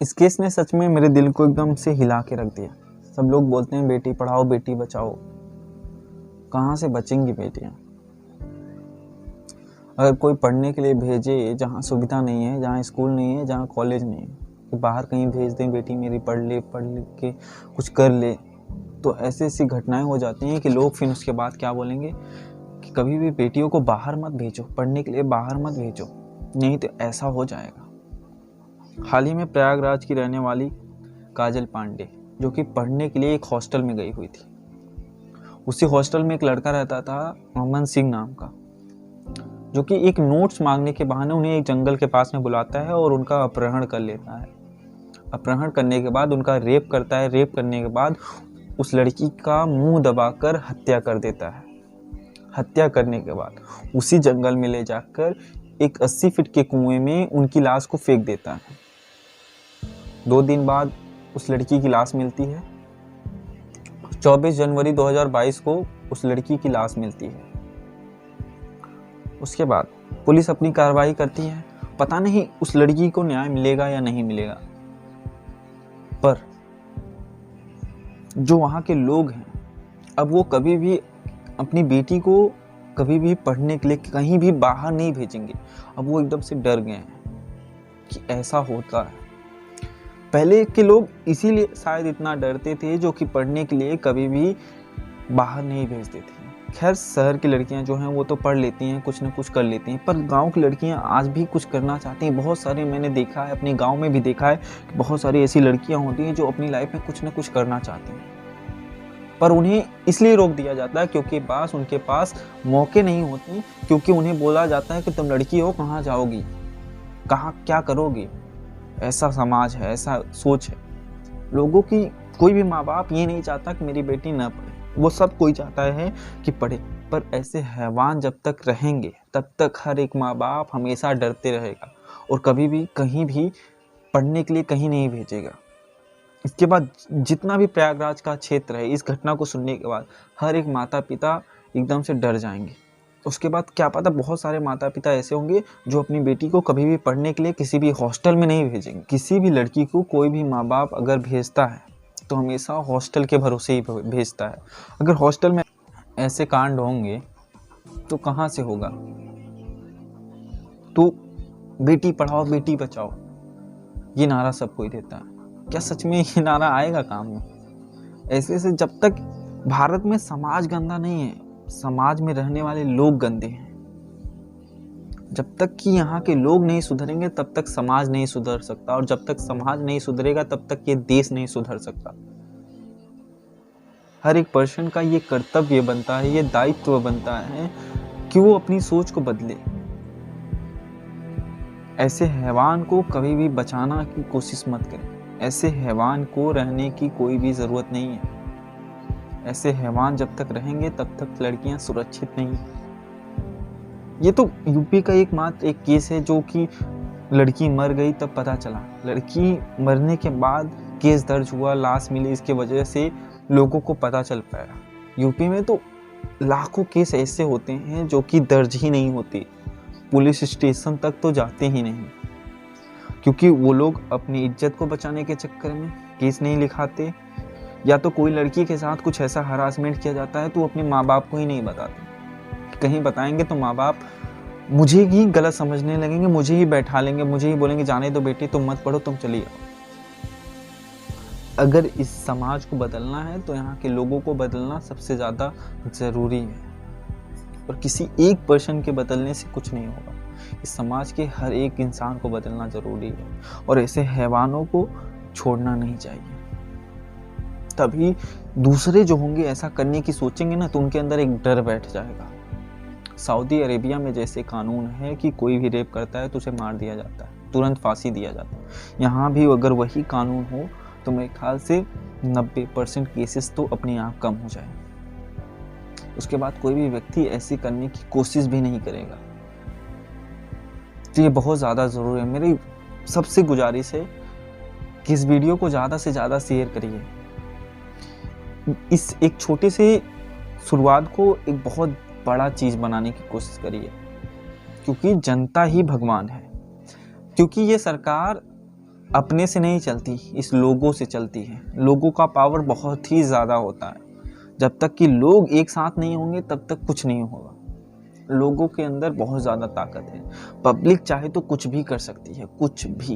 इस केस ने सच में मेरे दिल को एकदम से हिला के रख दिया। सब लोग बोलते हैं बेटी पढ़ाओ बेटी बचाओ, कहाँ से बचेंगी बेटियां? अगर कोई पढ़ने के लिए भेजे जहाँ सुविधा नहीं है, जहाँ स्कूल नहीं है, जहाँ कॉलेज नहीं है, कि बाहर कहीं भेज दें बेटी मेरी पढ़ लिख के कुछ कर ले, तो ऐसी ऐसी घटनाएं हो जाती हैं कि लोग फिर उसके बाद क्या बोलेंगे कि कभी भी बेटियों को बाहर मत भेजो, पढ़ने के लिए बाहर मत भेजो, नहीं तो ऐसा हो जाएगा। हाल ही में प्रयागराज की रहने वाली काजल पांडे, जो कि पढ़ने के लिए एक हॉस्टल में गई हुई थी, उसी हॉस्टल में एक लड़का रहता था अमन सिंह नाम का, जो कि एक नोट्स मांगने के बहाने उन्हें एक जंगल के पास में बुलाता है और उनका अपहरण कर लेता है। अपहरण करने के बाद उनका रेप करता है। रेप करने के बाद उस लड़की का मुंह दबाकर हत्या कर देता है। हत्या करने के बाद उसी जंगल में ले जाकर एक 80 फीट के कुएं में उनकी लाश को फेंक देता है। 2 दिन बाद उस लड़की की लाश मिलती है। 24 जनवरी 2022 को उस लड़की की लाश मिलती है। उसके बाद पुलिस अपनी कार्रवाई करती है। पता नहीं उस लड़की को न्याय मिलेगा या नहीं मिलेगा, पर जो वहाँ के लोग हैं, अब वो कभी भी अपनी बेटी को कभी भी पढ़ने के लिए कहीं भी बाहर नहीं भेजेंगे। अब वो एकदम से डर गए हैं कि ऐसा होता है। पहले के लोग इसीलिए शायद इतना डरते थे, जो कि पढ़ने के लिए कभी भी बाहर नहीं भेजते थे। खैर, शहर की लड़कियां जो हैं वो तो पढ़ लेती हैं, कुछ ना कुछ कर लेती हैं, पर गांव की लड़कियां आज भी कुछ करना चाहती हैं। बहुत सारे मैंने देखा है, अपने गांव में भी देखा है कि बहुत सारी ऐसी लड़कियां होती हैं जो अपनी लाइफ में कुछ ना कुछ करना चाहती हैं, पर उन्हें इसलिए रोक दिया जाता है क्योंकि उनके पास मौके नहीं होते, क्योंकि उन्हें बोला जाता है कि तुम लड़की हो, कहाँ जाओगी, कहाँ क्या करोगी। ऐसा समाज है, ऐसा सोच है लोगों की। कोई भी माँ बाप ये नहीं चाहता कि मेरी बेटी ना पढ़े, वो सब कोई चाहता है कि पढ़े। पर ऐसे हैवान जब तक रहेंगे तब तक हर एक माँ बाप हमेशा डरते रहेगा और कभी भी कहीं भी पढ़ने के लिए कहीं नहीं भेजेगा। इसके बाद जितना भी प्रयागराज का क्षेत्र है, इस घटना को सुनने के बाद हर एक माता पिता एकदम से डर जाएंगे। उसके बाद क्या पता बहुत सारे माता पिता ऐसे होंगे जो अपनी बेटी को कभी भी पढ़ने के लिए किसी भी हॉस्टल में नहीं भेजेंगे। किसी भी लड़की को कोई भी माँ बाप अगर भेजता है तो हमेशा हॉस्टल के भरोसे ही भेजता है। अगर हॉस्टल में ऐसे कांड होंगे तो कहाँ से होगा? तो बेटी पढ़ाओ बेटी बचाओ ये नारा सब कोई देता है, क्या सच में ये नारा आएगा काम में? ऐसे से जब तक भारत में समाज गंदा नहीं है, समाज में रहने वाले लोग गंदे हैं। जब तक कि यहाँ के लोग नहीं सुधरेंगे तब तक समाज नहीं सुधर सकता, और जब तक समाज नहीं सुधरेगा तब तक ये देश नहीं सुधर सकता। हर एक पर्सन का ये कर्तव्य बनता है, ये दायित्व बनता है कि वो अपनी सोच को बदले। ऐसे हैवान को कभी भी बचाना की कोशिश मत करें। ऐसे हैवान को रहने की कोई भी ज़रूरत नहीं है। ऐसे हैवान जब तक रहेंगे तब तक लड़कियां सुरक्षित नहीं। ये तो यूपी का एकमात्र एक केस है जो कि लड़की मर गई तब पता चला। लड़की मरने के बाद केस दर्ज हुआ, लाश मिली, इसके वजह से लोगों को पता चल पाया। यूपी में तो लाखों केस ऐसे होते हैं जो कि दर्ज ही नहीं होते, पुलिस स्टेशन तक तो जाते ही नहीं, क्योंकि वो लोग अपनी इज्जत को बचाने के चक्कर में केस नहीं लिखाते, या तो कोई लड़की के साथ कुछ ऐसा हरासमेंट किया जाता है तो अपने माँ बाप को ही नहीं बताते। कहीं बताएंगे तो माँ बाप मुझे ही गलत समझने लगेंगे, मुझे ही बैठा लेंगे, मुझे ही बोलेंगे जाने दो बेटी तुम मत पढ़ो, तुम चली जाओ। अगर इस समाज को बदलना है तो यहाँ के लोगों को बदलना सबसे ज़्यादा ज़रूरी है, और किसी एक पर्सन के बदलने से कुछ नहीं होगा। इस समाज के हर एक इंसान को बदलना ज़रूरी है, और ऐसे हैवानों को छोड़ना नहीं चाहिए। तभी दूसरे जो होंगे ऐसा करने की सोचेंगे ना तो उनके अंदर एक डर बैठ जाएगा। सऊदी अरेबिया में जैसे कानून है कि कोई भी रेप करता है तो उसे मार दिया जाता है, तुरंत फांसी दिया जाता है, यहाँ भी अगर वही कानून हो तो मेरे ख्याल से 90% केसेस तो अपने आप कम हो जाए। उसके बाद कोई भी व्यक्ति ऐसी करने की कोशिश भी नहीं करेगा। तो ये बहुत ज़्यादा ज़रूरी है। मेरी सबसे गुजारिश है कि इस वीडियो को ज़्यादा से ज़्यादा शेयर करिए। इस एक छोटे से शुरुआत को एक बहुत बड़ा चीज़ बनाने की कोशिश करिए, क्योंकि जनता ही भगवान है। क्योंकि ये सरकार अपने से नहीं चलती, इस लोगों से चलती है। लोगों का पावर बहुत ही ज़्यादा होता है। जब तक कि लोग एक साथ नहीं होंगे तब तक कुछ नहीं होगा। लोगों के अंदर बहुत ज़्यादा ताकत है। पब्लिक चाहे तो कुछ भी कर सकती है, कुछ भी।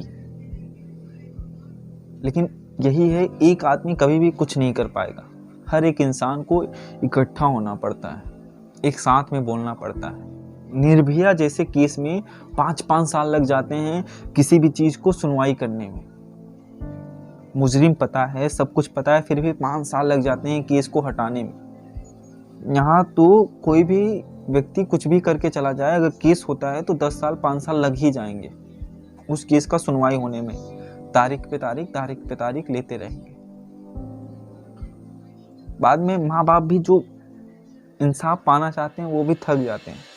लेकिन यही है, एक आदमी कभी भी कुछ नहीं कर पाएगा। हर एक इंसान को इकट्ठा होना पड़ता है, एक साथ में बोलना पड़ता है। निर्भया जैसे केस में 5-5 साल लग जाते हैं किसी भी चीज को सुनवाई करने में। मुजरिम पता है, सब कुछ पता है, फिर भी 5 साल लग जाते हैं केस को हटाने में। यहाँ तो कोई भी व्यक्ति कुछ भी करके चला जाए, अगर केस होता है तो 10 साल 5 साल लग ही जाएंगे उस केस का सुनवाई होने में। तारीख पे तारीख लेते रहेंगे। बाद में माँ बाप भी जो इंसाफ पाना चाहते हैं वो भी थक जाते हैं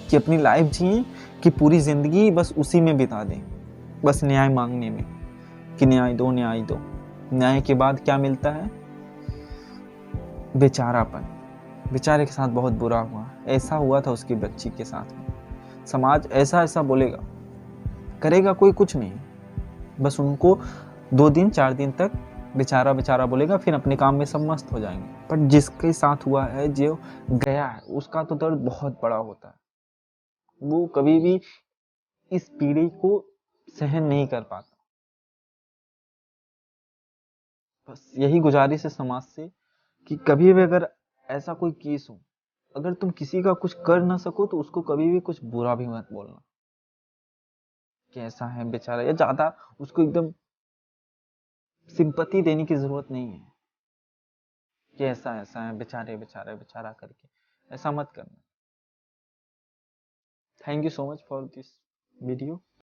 कि अपनी लाइफ जिए कि पूरी जिंदगी बस उसी में बिता दें, बस न्याय मांगने में कि न्याय दो न्याय दो। न्याय के बाद क्या मिलता है? बेचारापन। बेचारे के साथ बहुत बुरा हुआ, ऐसा हुआ था उसकी बच्ची के साथ में। समाज ऐसा ऐसा बोलेगा, करेगा कोई कुछ नहीं, बस उनको 2 दिन 4 दिन तक बेचारा बेचारा बोलेगा, फिर अपने काम में सब मस्त हो जाएंगे। पर जिसके साथ हुआ है, जो गया है, उसका तो दर्द बहुत बड़ा होता है। वो कभी भी इस पीढ़ी को सहन नहीं कर पाता। बस यही गुजारिश है समाज से कि कभी भी अगर ऐसा कोई केस हो, अगर तुम किसी का कुछ कर ना सको तो उसको कभी भी कुछ बुरा भी मत बोलना कि ऐसा है बेचारा, या ज्यादा उसको एकदम सिंपैथी देने की जरूरत नहीं है कि ऐसा ऐसा है बेचारे बेचारे बेचारा करके, ऐसा मत करना। Thank you so much for this video.